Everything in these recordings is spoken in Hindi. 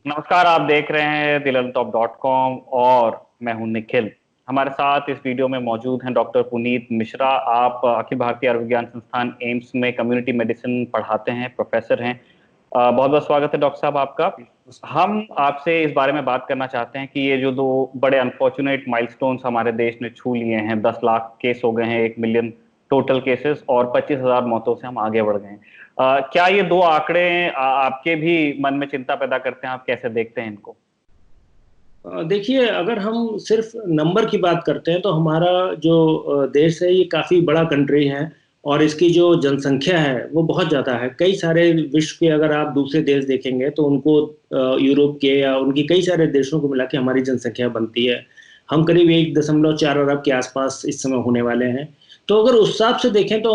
नमस्कार, आप देख रहे हैं dilaltop.com और मैं हूं निखिल। हमारे साथ इस वीडियो में मौजूद हैं डॉक्टर पुनीत मिश्रा। आप अखिल भारतीय आयुर्विज्ञान संस्थान एम्स में कम्युनिटी मेडिसिन पढ़ाते हैं, प्रोफेसर हैं। बहुत बहुत स्वागत है डॉक्टर साहब आपका। हम आपसे इस बारे में बात करना चाहते हैं कि ये जो दो बड़े अनफॉर्चुनेट माइलस्टोन्स हमारे देश ने छू लिए हैं, 10 लाख केस हो गए हैं, 1 मिलियन टोटल केसेस और 25,000 मौतों से हम आगे बढ़ गए हैं। क्या ये दो आंकड़े आपके भी मन में चिंता पैदा करते हैं? आप कैसे देखते हैं इनको? देखिए, अगर हम सिर्फ नंबर की बात करते हैं तो हमारा जो देश है ये काफ़ी बड़ा कंट्री है और इसकी जो जनसंख्या है वो बहुत ज़्यादा है। कई सारे विश्व के अगर आप दूसरे देश देखेंगे तो उनको यूरोप के या उनकी कई सारे देशों को मिला के हमारी जनसंख्या बनती है। हम करीब 1.4 अरब के आसपास इस समय होने वाले हैं। तो अगर उस हिसाब से देखें तो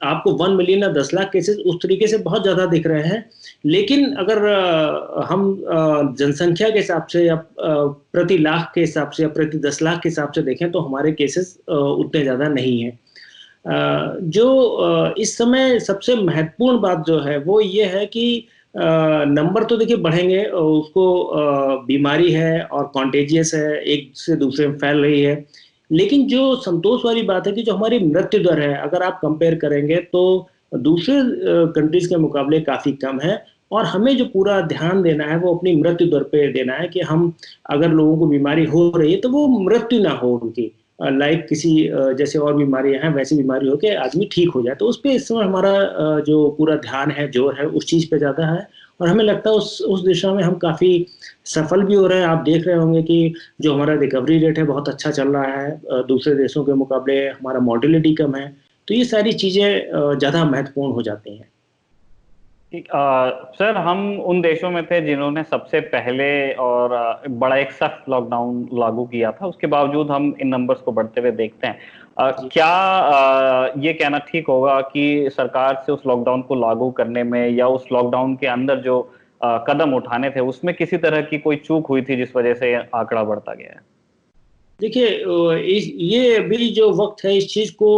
आपको 1 मिलियन या 10 लाख केसेस उस तरीके से बहुत ज़्यादा दिख रहे हैं। लेकिन अगर हम जनसंख्या के हिसाब से या प्रति लाख के हिसाब से या प्रति 10 लाख के हिसाब से देखें तो हमारे केसेस उतने ज़्यादा नहीं हैं। जो इस समय सबसे महत्वपूर्ण बात जो है वो ये है कि नंबर तो देखिए बढ़ेंगे, उसको बीमारी है और कॉन्टेजियस है, एक से दूसरे में फैल रही है। लेकिन जो संतोष वाली बात है कि जो हमारी मृत्यु दर है अगर आप कंपेयर करेंगे तो दूसरे कंट्रीज के मुकाबले काफ़ी कम है। और हमें जो पूरा ध्यान देना है वो अपनी मृत्यु दर पे देना है कि हम अगर लोगों को बीमारी हो रही है तो वो मृत्यु ना हो उनकी, लाइक किसी जैसे और बीमारियां हैं वैसी बीमारी हो के आदमी ठीक हो जाए। तो उस पे इस समय हमारा जो पूरा ध्यान है, जोर है उस चीज़ पे ज़्यादा है। और हमें लगता है उस दिशा में हम काफ़ी सफल भी हो रहे हैं। आप देख रहे होंगे कि जो हमारा रिकवरी रेट है बहुत अच्छा चल रहा है, दूसरे देशों के मुकाबले हमारा मॉर्टेलिटी कम है। तो ये सारी चीज़ें ज़्यादा महत्वपूर्ण हो जाती हैं। सर, हम उन देशों में थे जिन्होंने सबसे पहले और बड़ा एक सख्त लॉकडाउन लागू किया था। उसके बावजूद हम इन नंबर्स को बढ़ते हुए देखते हैं। क्या ये कहना ठीक होगा कि सरकार से उस लॉकडाउन को लागू करने में या उस लॉकडाउन के अंदर जो कदम उठाने थे उसमें किसी तरह की कोई चूक हुई थी जिस वजह से आंकड़ा बढ़ता गया है? देखिए, ये अभी जो वक्त है इस चीज़ को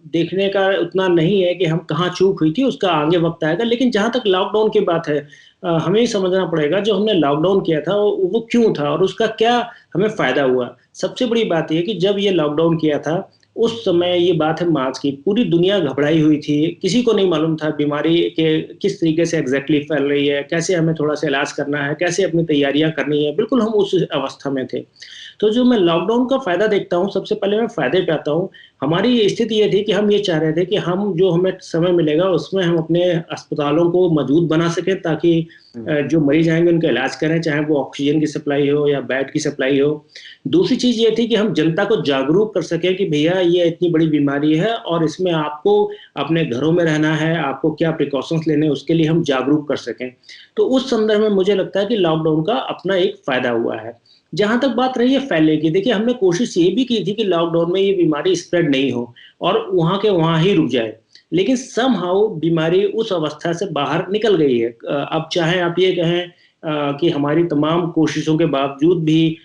देखने का उतना नहीं है कि हम कहाँ चूक हुई थी, उसका आगे वक्त आएगा। लेकिन जहाँ तक लॉकडाउन की बात है, हमें ये समझना पड़ेगा जो हमने लॉकडाउन किया था वो क्यों था और उसका क्या हमें फ़ायदा हुआ। सबसे बड़ी बात ये है कि जब ये लॉकडाउन किया था उस समय, ये बात है मार्च की, पूरी दुनिया घबराई हुई थी। किसी को नहीं मालूम था बीमारी के किस तरीके से एग्जैक्टली फैल रही है, कैसे हमें थोड़ा सा इलाज करना है, कैसे अपनी तैयारियां करनी है। बिल्कुल हम उस अवस्था में थे। तो जो मैं लॉकडाउन का फ़ायदा देखता हूँ, सबसे पहले मैं फ़ायदे पे आता हूँ। हमारी स्थिति ये थी कि हम ये चाह रहे थे कि हम जो हमें समय मिलेगा उसमें हम अपने अस्पतालों को मजबूत बना सकें ताकि जो मरीज आएंगे उनका इलाज करें, चाहे वो ऑक्सीजन की सप्लाई हो या बेड की सप्लाई हो। दूसरी चीज़ ये थी कि हम जनता को जागरूक कर सकें कि भैया ये इतनी बड़ी बीमारी है और इसमें आपको अपने घरों में रहना है, आपको क्या प्रिकॉशंस लेने हैं उसके लिए हम जागरूक कर सकें। तो उस संदर्भ में मुझे लगता है कि लॉकडाउन का अपना एक फ़ायदा हुआ है। जहाँ तक बात रही है फैलने की, देखिए हमने कोशिश ये भी की थी कि लॉकडाउन में ये बीमारी स्प्रेड नहीं हो और वहाँ के वहाँ ही रुक जाए। लेकिन समहाउ बीमारी उस अवस्था से बाहर निकल गई है। अब चाहे आप ये कहें कि हमारी तमाम कोशिशों के बावजूद भी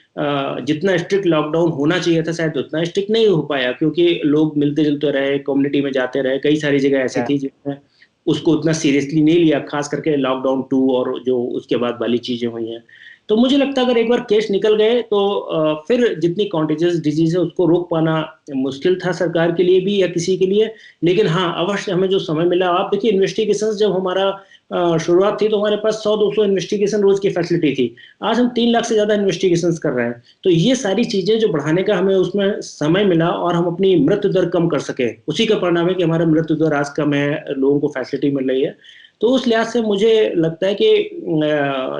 जितना स्ट्रिक्ट लॉकडाउन होना चाहिए था शायद उतना स्ट्रिक्ट नहीं हो पाया, क्योंकि लोग मिलते-जुलते रहे, कम्युनिटी में जाते रहे। कई सारी जगह ऐसी थी जिसमें उसको उतना सीरियसली नहीं लिया, खास करके लॉकडाउन 2 और जो उसके बाद वाली चीज़ें हुई हैं। तो मुझे लगता है अगर एक बार केस निकल गए तो फिर जितनी कॉन्टेजियस डिजीज है उसको रोक पाना मुश्किल था सरकार के लिए भी या किसी के लिए। लेकिन हाँ, अवश्य हमें जो समय मिला, आप देखिए इन्वेस्टिगेशंस जब हमारा शुरुआत थी तो हमारे पास 100-200 इन्वेस्टिगेशन रोज की फैसिलिटी थी। आज हम 3 लाख से ज़्यादा इन्वेस्टिगेशंस कर रहे हैं। तो ये सारी चीज़ें जो बढ़ाने का हमें उसमें समय मिला और हम अपनी मृत्यु दर कम कर सके, उसी का परिणाम है कि हमारा मृत्यु दर आज कम है, लोगों को फैसिलिटी मिल रही है। तो उस लिहाज से मुझे लगता है कि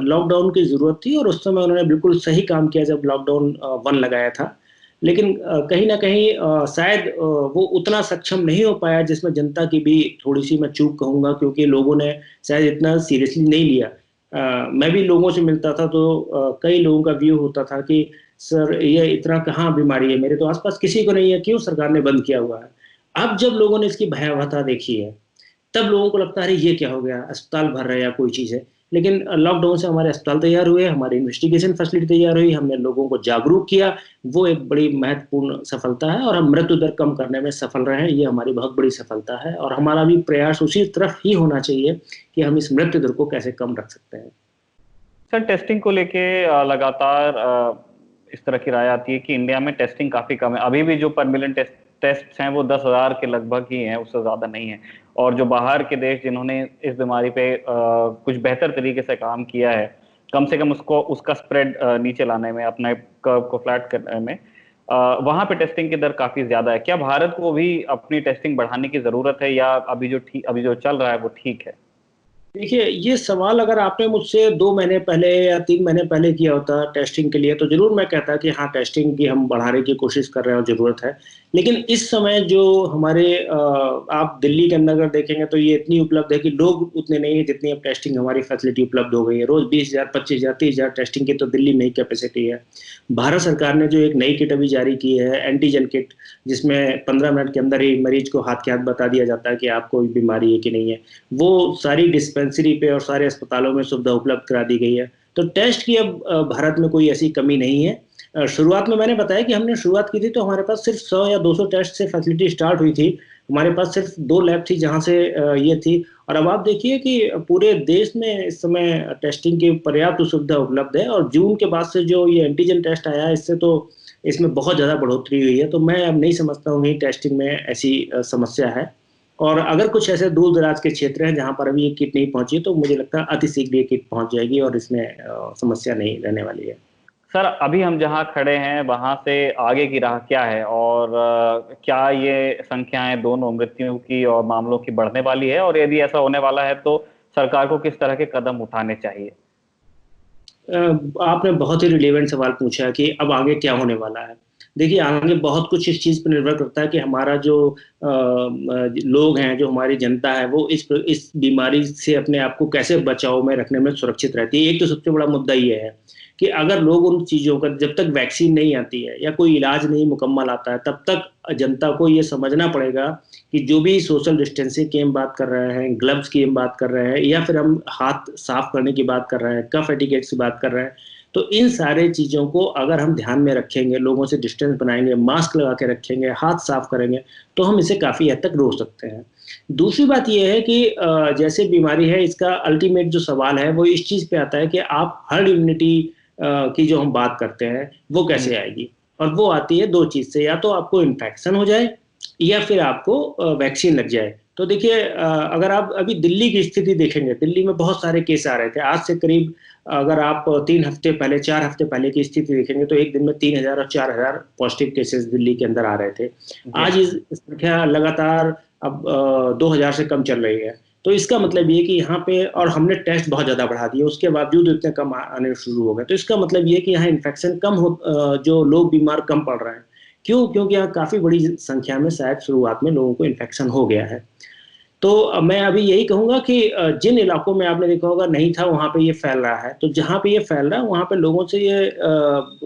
लॉकडाउन की ज़रूरत थी और उस समय उन्होंने बिल्कुल सही काम किया जब लॉकडाउन 1 लगाया था। लेकिन कहीं न कहीं शायद वो उतना सक्षम नहीं हो पाया जिसमें जनता की भी थोड़ी-सी मैं चूक कहूँगा, क्योंकि लोगों ने शायद इतना सीरियसली नहीं लिया। मैं भी लोगों से मिलता था तो कई लोगों का व्यू होता था कि सर ये इतना कहाँ बीमारी है, मेरे तो आस-पास किसी को नहीं है, क्यों सरकार ने बंद किया हुआ है? अब जब लोगों ने इसकी भयावहता देखी है तब लोगों को लगता है अरे ये क्या हो गया, अस्पताल भर रहे हैं या कोई चीज़ है। लेकिन लॉकडाउन से हमारे अस्पताल तैयार हुए, हमारी इन्वेस्टिगेशन फैसिलिटी तैयार हुई, हमने लोगों को जागरूक किया, वो एक बड़ी महत्वपूर्ण सफलता है और हम मृत्यु दर कम करने में सफल रहे हैं, ये हमारी बहुत बड़ी सफलता है और हमारा भी प्रयास उसी तरफ ही होना चाहिए कि हम इस मृत्यु दर को कैसे कम रख सकते हैं। सर टेस्टिंग को लेके लगातार इस तरह की राय आती है कि इंडिया में टेस्टिंग काफी कम है। अभी भी जो पर मिलियन टेस्ट हैं वो 10,000 के लगभग ही हैं, उससे ज्यादा नहीं है। और जो बाहर के देश जिन्होंने इस बीमारी पे कुछ बेहतर तरीके से काम किया है, कम से कम उसका स्प्रेड नीचे लाने में, अपने कर्व को फ्लैट करने में, वहां पे टेस्टिंग की दर काफी ज्यादा है। क्या भारत को भी अपनी टेस्टिंग बढ़ाने की जरूरत है, या अभी जो चल रहा है वो ठीक है? देखिए, ये सवाल अगर आपने मुझसे 2 महीने पहले या 3 महीने पहले किया होता टेस्टिंग के लिए, तो जरूर मैं कहता कि हाँ, टेस्टिंग की हम बढ़ाने की कोशिश कर रहे हैं और जरूरत है। लेकिन इस समय जो हमारे आप दिल्ली के अंदर अगर देखेंगे तो ये इतनी उपलब्ध है कि लोग उतने नहीं है जितनी अब टेस्टिंग हमारी फैसिलिटी उपलब्ध हो गई है। रोज 20,000, 25,000, 30,000 टेस्टिंग की तो दिल्ली में ही कैपेसिटी है। भारत सरकार ने जो एक नई किट अभी जारी की है, एंटीजन किट, जिसमें 15 मिनट के अंदर ही मरीज को हाथ के हाथ बता दिया जाता है कि आपको कोई बीमारी है कि नहीं है, वो सारी डिस्पेंसरी पे और सारे अस्पतालों में सुविधा उपलब्ध करा दी गई है। तो टेस्ट की अब भारत में कोई ऐसी कमी नहीं है। शुरुआत में मैंने बताया कि हमने शुरुआत की थी तो हमारे पास सिर्फ 100 या 200 टेस्ट से फैसिलिटी स्टार्ट हुई थी। हमारे पास सिर्फ 2 लैब थी जहां से ये थी। और अब आप देखिए कि पूरे देश में इस समय टेस्टिंग की पर्याप्त सुविधा उपलब्ध है। और जून के बाद से जो ये एंटीजन टेस्ट आया है, इससे तो इसमें बहुत ज़्यादा बढ़ोतरी हुई है। तो मैं अब नहीं समझता हूँ कि टेस्टिंग में ऐसी समस्या है। और अगर कुछ ऐसे दूर दराज के क्षेत्र हैं जहां पर अभी ये किट नहीं पहुंची, तो मुझे लगता है अति शीघ्र ये किट पहुंच जाएगी और इसमें समस्या नहीं रहने वाली है। सर अभी हम जहाँ खड़े हैं वहां से आगे की राह क्या है, और क्या ये संख्याएं दोनों मृत्युओं की और मामलों की बढ़ने वाली है, और यदि ऐसा होने वाला है तो सरकार को किस तरह के कदम उठाने चाहिए? आपने बहुत ही रिलेवेंट सवाल पूछा है कि अब आगे क्या होने वाला है। देखिए, आगे बहुत कुछ इस चीज़ पर निर्भर करता है कि हमारा जो लोग हैं, जो हमारी जनता है, वो इस बीमारी से अपने आप को कैसे बचाव में रखने में सुरक्षित रहती है। एक तो सबसे बड़ा मुद्दा ये है कि अगर लोग उन चीज़ों का, जब तक वैक्सीन नहीं आती है या कोई इलाज नहीं मुकम्मल आता है, तब तक जनता को ये समझना पड़ेगा कि जो भी सोशल डिस्टेंसिंग की हम बात कर रहे हैं, ग्लव्स की हम बात कर रहे हैं, या फिर हम हाथ साफ करने की बात कर रहे हैं, कफ एटिकेट्स की बात कर रहे हैं, तो इन सारे चीज़ों को अगर हम ध्यान में रखेंगे, लोगों से डिस्टेंस बनाएंगे, मास्क लगा के रखेंगे, हाथ साफ करेंगे, तो हम इसे काफ़ी हद तक रोक सकते हैं। दूसरी बात यह है कि जैसे बीमारी है, इसका अल्टीमेट जो सवाल है वो इस चीज़ पे आता है कि आप हर्ड इम्यूनिटी की जो हम बात करते हैं वो कैसे आएगी। और वो आती है दो चीज़ से, या तो आपको इन्फेक्शन हो जाए या फिर आपको वैक्सीन लग जाए। तो देखिए, अगर आप अभी दिल्ली की स्थिति देखेंगे, दिल्ली में बहुत सारे केस आ रहे थे आज से करीब, अगर आप 3 हफ्ते पहले, 4 हफ्ते पहले की स्थिति देखेंगे तो एक दिन में 3,000 और 4,000 पॉजिटिव केसेस दिल्ली के अंदर आ रहे थे। आज इस संख्या लगातार अब 2,000 से कम चल रही है। तो इसका मतलब ये कि यहाँ पे, और हमने टेस्ट बहुत ज़्यादा बढ़ा दिए, उसके बावजूद इतने कम आने शुरू हो गए, तो इसका मतलब ये कि यहाँ इन्फेक्शन कम हो, जो लोग बीमार कम पड़ रहे हैं। क्यों? क्योंकि यहाँ काफ़ी बड़ी संख्या में शायद शुरुआत में लोगों को इन्फेक्शन हो गया है। तो मैं अभी यही कहूँगा कि जिन इलाकों में आपने देखा होगा नहीं था, वहाँ पे ये फैल रहा है, तो जहाँ पे ये फैल रहा है वहाँ पे लोगों से ये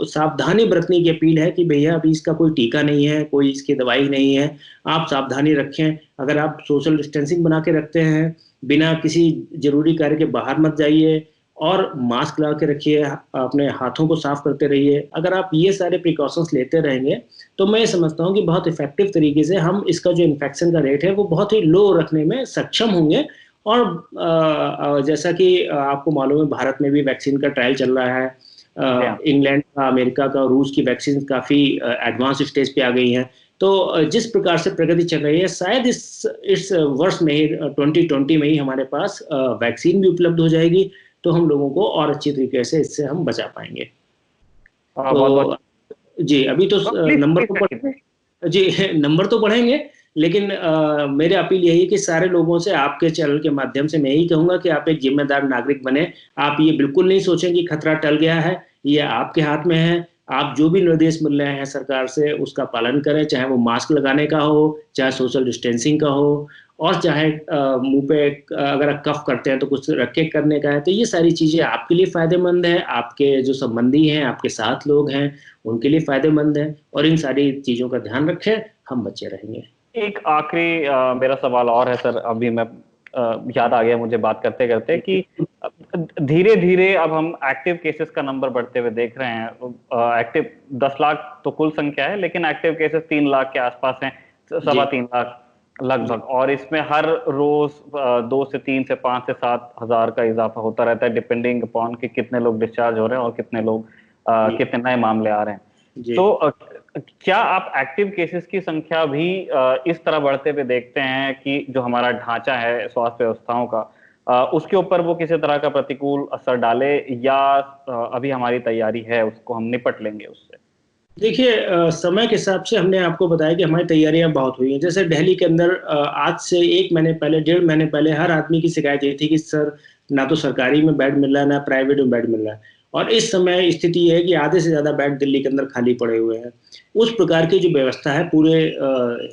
सावधानी बरतने की अपील है कि भैया अभी इसका कोई टीका नहीं है, कोई इसकी दवाई नहीं है, आप सावधानी रखें। अगर आप सोशल डिस्टेंसिंग बना के रखते हैं, बिना किसी जरूरी कार्य के बाहर मत जाइए, और मास्क लगा के रखिए, अपने हाथों को साफ करते रहिए। अगर आप ये सारे प्रिकॉशंस लेते रहेंगे तो मैं समझता हूँ कि बहुत इफेक्टिव तरीके से हम इसका जो इन्फेक्शन का रेट है वो बहुत ही लो रखने में सक्षम होंगे। और जैसा कि आपको मालूम है, भारत में भी वैक्सीन का ट्रायल चल रहा है। इंग्लैंड का, अमेरिका का, रूस की वैक्सीन काफ़ी एडवांस स्टेज पे आ गई हैं। तो जिस प्रकार से प्रगति चल रही है, शायद इस वर्ष में ही, 2020 में ही हमारे पास वैक्सीन भी उपलब्ध हो जाएगी, तो हम लोगों को और अच्छी तरीके से इससे हम बचा पाएंगे। तो जी, अभी तो नंबर तो जी नंबर तो बढ़ेंगे, लेकिन मेरी अपील यही है कि सारे लोगों से, आपके चैनल के माध्यम से मैं यही कहूंगा कि आप एक जिम्मेदार नागरिक बने। आप ये बिल्कुल नहीं सोचें कि खतरा टल गया है, ये आपके हाथ में है। आप जो भी निर्देश मिल रहे हैं सरकार से उसका पालन करें, चाहे वो मास्क लगाने का हो, चाहे सोशल डिस्टेंसिंग का हो, और चाहे मुंह पे अगर आप कफ करते हैं तो कुछ रख के करने का है। तो ये सारी चीज़ें आपके लिए फ़ायदेमंद है, आपके जो संबंधी हैं, आपके साथ लोग हैं, उनके लिए फ़ायदेमंद है। और इन सारी चीज़ों का ध्यान रखें, हम बचे रहेंगे। एक आखिरी मेरा सवाल और है सर, अभी मैं याद आ गया मुझे बात करते करते कि धीरे धीरे अब हम एक्टिव केसेस का नंबर बढ़ते हुए देख रहे हैं। एक्टिव 10 लाख तो कुल संख्या है, लेकिन एक्टिव केसेस 3 लाख के आसपास हैं, 3.25 लाख। लगभग। और इसमें हर रोज 2 से 3 से 5 से 7 हजार का इजाफा होता रहता है, डिपेंडिंग अपॉन कि कितने लोग डिस्चार्ज हो रहे हैं और कितने लोग जी कितने नए मामले आ रहे हैं। जी। तो क्या आप एक्टिव केसेस की संख्या भी इस तरह बढ़ते हुए देखते हैं कि जो हमारा ढांचा है स्वास्थ्य व्यवस्थाओं का, उसके ऊपर वो किसी तरह का प्रतिकूल असर डाले, या अभी हमारी तैयारी है, उसको हम निपट लेंगे उससे? देखिए, समय के हिसाब से हमने आपको बताया कि हमारी तैयारियां बहुत हुई हैं। जैसे दिल्ली के अंदर आज से 1 महीने पहले, 1.5 महीने पहले हर आदमी की शिकायत ये थी कि सर, ना तो सरकारी में बेड मिल रहा है, ना प्राइवेट में बेड मिल रहा है। और इस समय स्थिति ये है कि आधे से ज़्यादा बेड दिल्ली के अंदर खाली पड़े हुए हैं। उस प्रकार की जो व्यवस्था है पूरे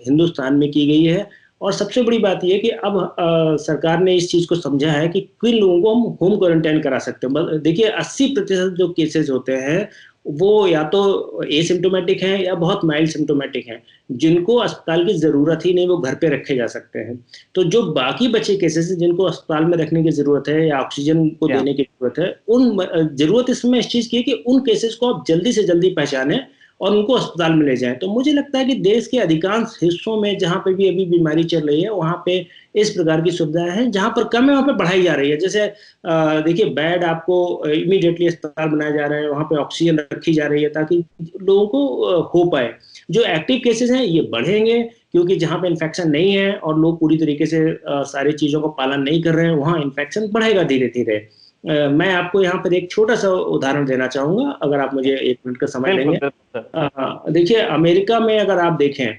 हिंदुस्तान में की गई है। और सबसे बड़ी बात ये है कि अब सरकार ने इस चीज़ को समझा है कि किन लोगों को हम होम क्वारंटाइन करा सकते हैं। देखिए, 80% जो केसेस होते हैं वो या तो एसिम्टोमेटिक हैं या बहुत माइल्ड सिम्टोमेटिक हैं, जिनको अस्पताल की ज़रूरत ही नहीं, वो घर पे रखे जा सकते हैं। तो जो बाकी बचे केसेस हैं जिनको अस्पताल में रखने की ज़रूरत है या ऑक्सीजन को क्या? देने की ज़रूरत है, ज़रूरत इसमें इस चीज़ की है कि उन केसेस को आप जल्दी से जल्दी पहचानें और उनको अस्पताल में ले जाएं। तो मुझे लगता है कि देश के अधिकांश हिस्सों में जहाँ पे भी अभी बीमारी चल रही है, वहाँ पे इस प्रकार की सुविधाएं हैं। जहाँ पर कम है वहाँ पे बढ़ाई जा रही है। जैसे देखिए, बेड आपको इमीडिएटली अस्पताल बनाए जा रहे हैं, वहाँ पे ऑक्सीजन रखी जा रही है ताकि लोगों को हो पाए। जो एक्टिव केसेस हैं ये बढ़ेंगे, क्योंकि जहाँ पे इन्फेक्शन नहीं है और लोग पूरी तरीके से सारी चीज़ों का पालन नहीं कर रहे हैं, वहाँ इन्फेक्शन बढ़ेगा धीरे धीरे। मैं आपको यहाँ पर एक छोटा सा उदाहरण देना चाहूंगा, अगर आप मुझे 1 मिनट का समय बिल्कुल देंगे। बिल्कुल सर। देखिए, अमेरिका में अगर आप देखें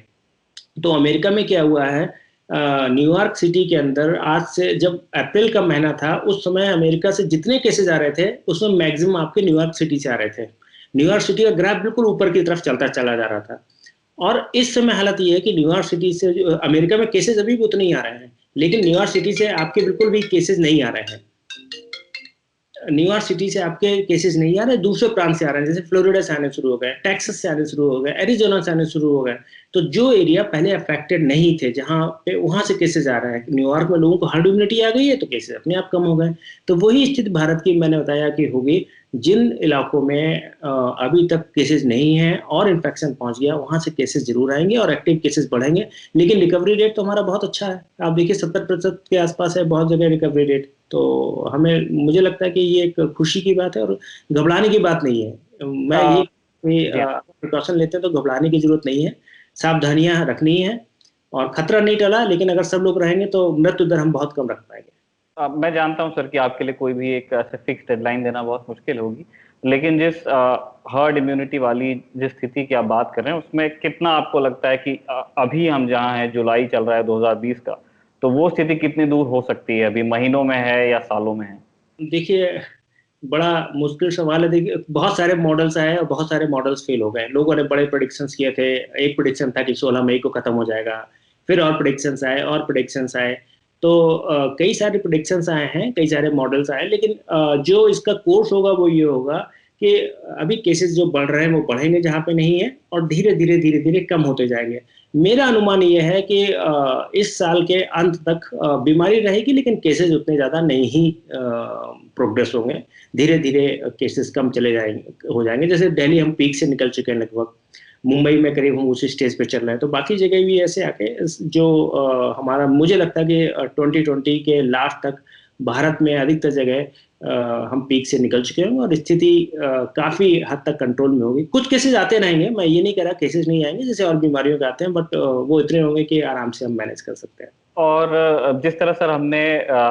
तो अमेरिका में क्या हुआ है, न्यूयॉर्क सिटी के अंदर आज से, जब अप्रैल का महीना था, उस समय अमेरिका से जितने केसेस आ रहे थे उसमें मैक्सिमम आपके न्यूयॉर्क सिटी से आ रहे थे। न्यूयॉर्क सिटी का ग्राफ बिल्कुल ऊपर की तरफ चलता चला जा रहा था। और इस समय हालत ये है कि न्यूयॉर्क सिटी से अमेरिका में केसेस अभी भी उतने ही आ रहे हैं, लेकिन न्यूयॉर्क सिटी से आपके बिल्कुल भी केसेस नहीं आ रहे हैं। न्यूयॉर्क सिटी से आपके केसेस नहीं आ रहे, दूसरे प्रांत से आ रहे हैं। जैसे फ्लोरिडा से आने शुरू हो गए, टेक्सास से आने शुरू हो गए, एरिजोना से आने शुरू हो गए। तो जो एरिया पहले अफेक्टेड नहीं थे, जहां पे, वहां से केसेस आ रहे हैं। न्यूयॉर्क में लोगों को हर्ड इम्यूनिटी आ गई है तो केसेस अपने आप कम हो गए। तो वही स्थिति भारत की मैंने बताया कि होगी। जिन इलाकों में अभी तक केसेस नहीं है और इन्फेक्शन पहुंच गया, वहां से केसेस जरूर आएंगे और एक्टिव केसेस बढ़ेंगे। लेकिन रिकवरी रेट तो हमारा बहुत अच्छा है। आप देखिए, 70% के आसपास है बहुत जगह रिकवरी रेट। तो हमें, मुझे लगता है कि ये एक खुशी की बात है और घबराने की बात नहीं है। मैं ये जी हाँ। प्रिकॉशन लेते हैं तो घबराने की जरूरत नहीं है। सावधानियां रखनी है और खतरा नहीं टला, लेकिन अगर सब लोग रहेंगे तो मृत्यु दर हम बहुत कम रख पाएंगे। मैं जानता हूं सर कि आपके लिए कोई भी एक ऐसे फिक्स डेडलाइन देना बहुत मुश्किल होगी, लेकिन जिस हर्ड इम्यूनिटी वाली जिस स्थिति की आप बात कर रहे हैं, उसमें कितना आपको लगता है कि अभी हम जहां हैं, जुलाई चल रहा है 2020 का, तो वो स्थिति कितनी दूर हो सकती है? अभी महीनों में है या सालों में है? देखिए, बड़ा मुश्किल सवाल है। देखिए, बहुत सारे मॉडल्स आए और बहुत सारे मॉडल्स फेल हो गए। लोगों ने बड़े प्रेडिक्शंस किए थे। एक प्रेडिक्शन था कि 16 मई को खत्म हो जाएगा। फिर और प्रेडिक्शंस आए और प्रेडिक्शंस आए। तो कई सारे प्रेडिक्शंस आए हैं, कई सारे मॉडल्स आए, लेकिन जो इसका कोर्स होगा वो ये होगा कि अभी केसेस जो बढ़ रहे हैं वो बढ़ेंगे जहाँ पे नहीं है, और धीरे धीरे कम होते जाएंगे। मेरा अनुमान ये है कि इस साल के अंत तक बीमारी रहेगी, लेकिन केसेस उतने ज़्यादा नहीं ही प्रोग्रेस होंगे। धीरे धीरे केसेस कम चले जाएंगे, हो जाएंगे। जैसे दिल्ली हम पीक से निकल चुके हैं लगभग, मुंबई में करीब हम उसी स्टेज पे चल रहे हैं। तो बाकी जगह भी ऐसे आके जो हमारा, मुझे लगता है कि 2020 के लास्ट तक भारत में अधिकतर जगह हम पीक से निकल चुके हैं और स्थिति काफी हद तक कंट्रोल में होगी। कुछ केसेस आते रहेंगे, मैं ये नहीं कह रहा केसेस नहीं आएंगे, जैसे और बीमारियों के आते हैं, बट वो इतने होंगे कि आराम से हम मैनेज कर सकते हैं। और जिस तरह सर हमने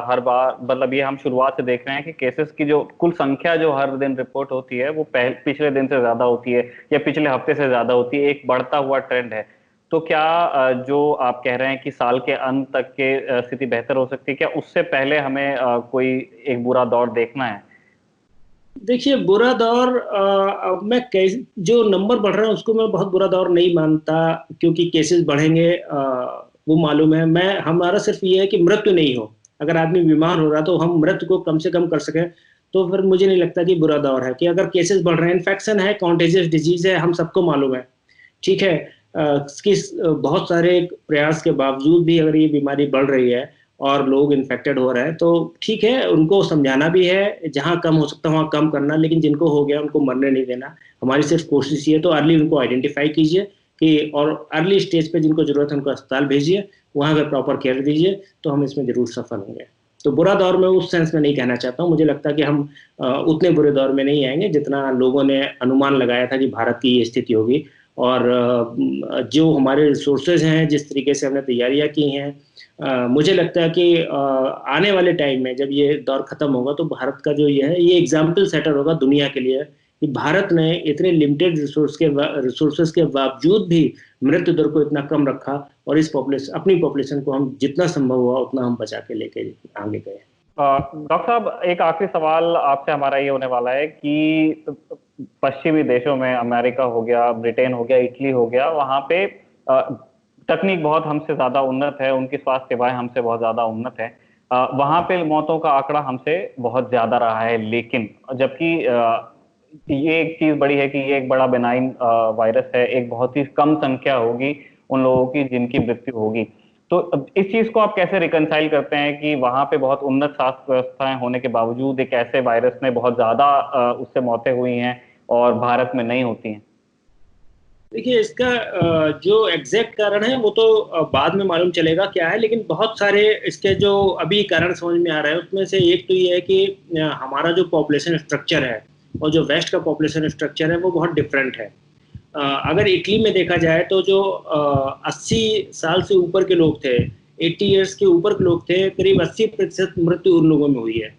हर बार, मतलब ये हम शुरुआत से देख रहे हैं कि केसेस की जो कुल संख्या जो हर दिन रिपोर्ट होती है, वो पिछले दिन से ज्यादा होती है या पिछले हफ्ते से ज्यादा होती है, एक बढ़ता हुआ ट्रेंड है। तो क्या जो आप कह रहे हैं कि साल के अंत तक के स्थिति बेहतर हो सकती है, क्या उससे पहले हमें कोई एक बुरा दौर देखना है? देखिए, बुरा दौर, मैं जो नंबर बढ़ रहे हैं उसको मैं बहुत बुरा दौर नहीं मानता, क्योंकि केसेस बढ़ेंगे वो मालूम है। मैं, हमारा सिर्फ ये है कि मृत्यु नहीं हो। अगर आदमी बीमार हो रहा तो हम मृत्यु को कम से कम कर सकें, तो फिर मुझे नहीं लगता कि बुरा दौर है। कि अगर केसेस बढ़ रहे हैं, इन्फेक्शन है, कॉन्टेजियस डिजीज है, हम सबको मालूम है, ठीक है। इसकी बहुत सारे प्रयास के बावजूद भी अगर ये बीमारी बढ़ रही है और लोग इन्फेक्टेड हो रहे हैं, तो ठीक है, उनको समझाना भी है, जहां कम हो सकता है वहां कम करना, लेकिन जिनको हो गया उनको मरने नहीं देना। हमारी सिर्फ कोशिश ये है, तो अर्ली उनको आइडेंटिफाई कीजिए कि, और अर्ली स्टेज पे जिनको जरूरत है उनको अस्पताल भेजिए, वहाँ अगर प्रॉपर केयर दीजिए तो हम इसमें जरूर सफल होंगे। तो बुरा दौर में उस सेंस में नहीं कहना चाहता हूँ, मुझे लगता है कि हम उतने बुरे दौर में नहीं आएंगे जितना लोगों ने अनुमान लगाया था कि भारत की ये स्थिति होगी। और जो हमारे रिसोर्सेज हैं, जिस तरीके से हमने तैयारियां की हैं, मुझे लगता है कि आने वाले टाइम में जब ये दौर खत्म होगा तो भारत का जो ये है, ये एग्जाम्पल सेटर होगा दुनिया के लिए कि भारत ने इतने लिमिटेड रिसोर्सेज के बावजूद भी मृत्यु दर को इतना कम रखा, और इस पॉपुलेशन, अपनी पॉपुलेशन को हम जितना संभव हुआ उतना हम बचा के लेके आगे गए। डॉक्टर साहब, एक आखिरी सवाल आपसे हमारा ये होने वाला है कि पश्चिमी देशों में, अमेरिका हो गया, ब्रिटेन हो गया, इटली हो गया, वहाँ पे तकनीक बहुत हमसे ज्यादा उन्नत है, उनकी स्वास्थ्य सेवाएं हमसे बहुत ज्यादा उन्नत है, वहाँ पे मौतों का आंकड़ा हमसे बहुत ज्यादा रहा है, लेकिन जबकि ये एक चीज बड़ी है कि ये एक बड़ा बेनाइन वायरस है, एक बहुत ही कम संख्या होगी उन लोगों की जिनकी मृत्यु होगी। तो इस चीज को आप कैसे रिकंसाइल करते हैं कि वहां पे बहुत उन्नत स्वास्थ्य व्यवस्थाएं होने के बावजूद एक ऐसे वायरस में बहुत ज्यादा उससे मौतें हुई हैं और भारत में नहीं होती हैं? देखिए, इसका जो एग्जैक्ट कारण है वो तो बाद में मालूम चलेगा क्या है, लेकिन बहुत सारे इसके जो अभी कारण समझ में आ रहा है उसमें से एक तो ये है कि हमारा जो पॉपुलेशन स्ट्रक्चर है और जो वेस्ट का पॉपुलेशन स्ट्रक्चर है वो बहुत डिफरेंट है। अगर इटली में देखा जाए तो जो 80 साल से ऊपर के लोग थे, 80 ईयर्स के ऊपर के लोग थे, करीब 80% मृत्यु उन लोगों में हुई है।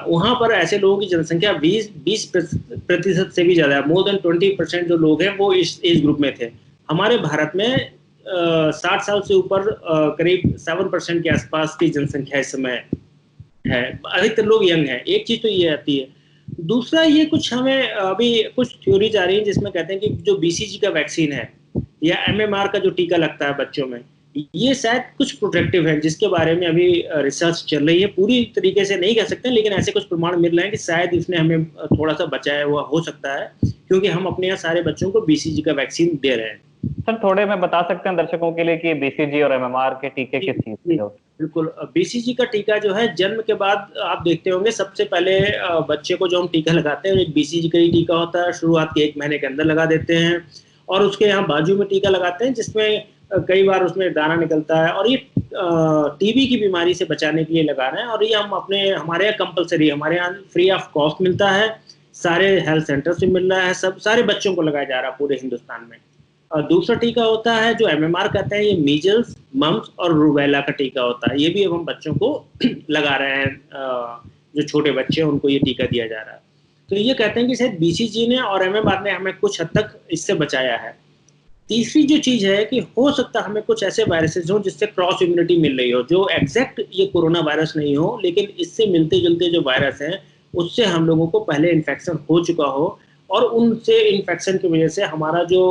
वहां पर ऐसे लोगों की जनसंख्या 20% से भी ज्यादा है, मोर देन 20% जो लोग हैं वो इस एज ग्रुप में थे। हमारे भारत में 60 साल से ऊपर करीब 7% के आसपास की जनसंख्या इस समय है, अधिकतर लोग यंग हैं। एक चीज तो ये आती है। दूसरा, ये कुछ हमें अभी कुछ थ्योरीज आ रही है जिसमें कहते हैं कि जो बीसीजी का वैक्सीन है या एमएमआर का जो टीका लगता है बच्चों में, ये शायद कुछ प्रोटेक्टिव है, जिसके बारे में अभी रिसर्च चल रही है। पूरी तरीके से नहीं कह सकते, लेकिन ऐसे कुछ प्रमाण मिल रहे हैं कि शायद इसने हमें थोड़ा सा बचाया हुआ हो सकता है, क्योंकि हम अपने यहाँ सारे बच्चों को बीसीजी का वैक्सीन दे रहे हैं। सर, थोड़े में बता सकते हैं दर्शकों के लिए कि बीसीजी और एमएमआर के टीके किस चीज के होते हैं? बिल्कुल। बीसीजी का टीका जो है, जन्म के बाद आप देखते होंगे सबसे पहले बच्चे को जो हम टीका लगाते हैं, एक बीसीजी का ही टीका होता है, शुरुआत के 1 महीने के अंदर लगा देते हैं, और उसके यहाँ बाजू में टीका लगाते हैं जिसमें कई बार उसमें दाना निकलता है, और ये टीबी की बीमारी से बचाने के लिए लगा रहे हैं। और ये हम हमारे यहाँ कंपलसरी, हमारे यहाँ फ्री ऑफ कॉस्ट मिलता है, सारे हेल्थ सेंटर से मिल रहा है, सारे बच्चों को लगाया जा रहा है पूरे हिंदुस्तान में। दूसरा टीका होता है जो एमएमआर कहते हैं, ये मीजल्स, मम्स और रूबेला का टीका होता है। ये भी अब हम बच्चों को लगा रहे हैं, जो छोटे बच्चे हैं उनको ये टीका दिया जा रहा है। तो ये कहते हैं कि शायद बीसीजी ने और एमएमआर ने हमें कुछ हद तक इससे बचाया है। तीसरी जो चीज है कि हो सकता है हमें कुछ ऐसे वायरसेस हो जिससे क्रॉस इम्यूनिटी मिल रही हो, जो एग्जैक्ट ये कोरोना वायरस नहीं हो, लेकिन इससे मिलते जुलते जो वायरस हैं उससे हम लोगों को पहले इन्फेक्शन हो चुका हो, और उनसे इन्फेक्शन की वजह से हमारा जो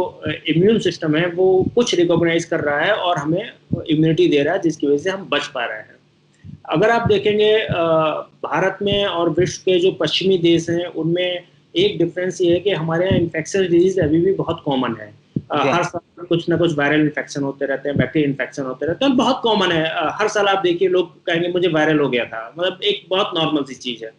इम्यून सिस्टम है वो कुछ रिकॉग्नाइज कर रहा है और हमें इम्यूनिटी दे रहा है, जिसकी वजह से हम बच पा रहे हैं। अगर आप देखेंगे भारत में और विश्व के जो पश्चिमी देश हैं उनमें एक डिफरेंस ये है कि हमारे यहाँ इन्फेक्शन डिजीज अभी भी बहुत कॉमन है। हर साल कुछ ना कुछ वायरल इन्फेक्शन होते रहते हैं, बैक्टीरियल इन्फेक्शन होते रहते हैं, बहुत कॉमन है। हर साल आप देखिए लोग कहेंगे मुझे वायरल हो गया था, मतलब एक बहुत नॉर्मल सी चीज है।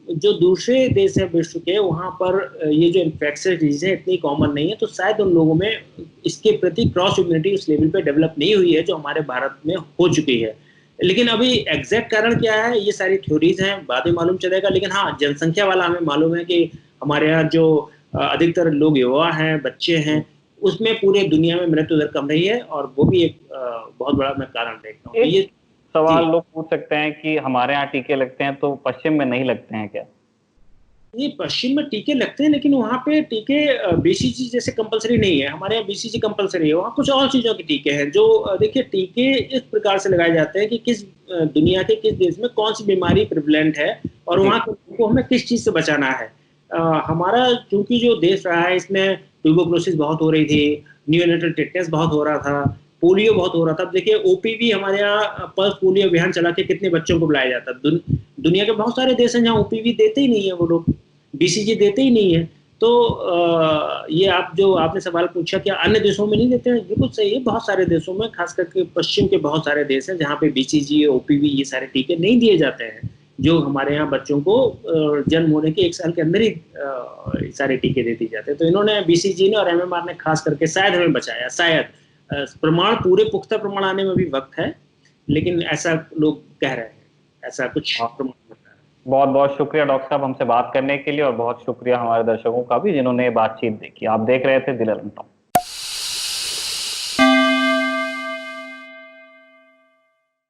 जो दूसरे देश है विश्व के, वहाँ पर ये जो इन्फेक्शन डिजीज है इतनी कॉमन नहीं है, तो शायद उन लोगों में इसके प्रति क्रॉस इम्यूनिटी उस लेवल पे डेवलप नहीं हुई है जो हमारे भारत में हो चुकी है। लेकिन अभी एग्जैक्ट कारण क्या है, ये सारी थ्योरीज हैं, बाद में मालूम चलेगा। लेकिन हाँ, जनसंख्या वाला हमें मालूम है कि हमारे यहाँ जो अधिकतर लोग युवा हैं, बच्चे हैं, उसमें पूरे दुनिया में मृत्यु दर कम रही है, और वो भी एक बहुत बड़ा मैं कारण देखता हूँ। ये सवाल लोग पूछ सकते हैं कि हमारे यहाँ टीके लगते हैं तो पश्चिम में नहीं लगते हैं क्या? ये पश्चिम में टीके लगते हैं, लेकिन वहाँ पे टीके बीसीजी जैसे कंपलसरी नहीं है। हमारे यहाँ बीसीजी कंपलसरी है, वहाँ कुछ और चीज़ों के टीके हैं जो देखिए, टीके इस प्रकार से लगाए जाते हैं कि किस दुनिया के किस देश में कौन सी बीमारी प्रिवलेंट है और वहाँ को हमें किस चीज़ से बचाना है। हमारा चूंकि जो देश रहा है इसमें ट्यूबरकुलोसिस बहुत हो रही थी, नियोनेटल टेटनस बहुत हो रहा था, पोलियो बहुत हो रहा था। देखिए, ओपीवी हमारे यहाँ पल्स पोलियो अभियान चला के कितने बच्चों को बुलाया जाता है। दुनिया के बहुत सारे देश हैं जहाँ ओपीवी देते ही नहीं है, वो लोग बीसीजी देते ही नहीं है। तो ये आपने सवाल पूछा कि अन्य देशों में नहीं देते हैं, बिल्कुल सही है। बहुत सारे देशों में, खास करके पश्चिम के बहुत सारे देश हैं जहाँ पे बीसीजी, ओपीवी ये सारे टीके नहीं दिए जाते हैं, जो हमारे यहाँ बच्चों को जन्म होने के 1 साल के अंदर ही सारे टीके दे दिए जाते हैं। तो इन्होंने, बीसीजी ने और एमएमआर ने खास करके शायद हमें बचाया, शायद। प्रमाण, पूरे पुख्ता प्रमाण आने में भी वक्त है, लेकिन ऐसा लोग कह रहे हैं, ऐसा कुछ प्रमाण होता है। बहुत बहुत शुक्रिया डॉक्टर साहब हमसे बात करने के लिए, और बहुत शुक्रिया हमारे दर्शकों का भी जिन्होंने बातचीत देखी। आप देख रहे थे दिल अरम टॉक।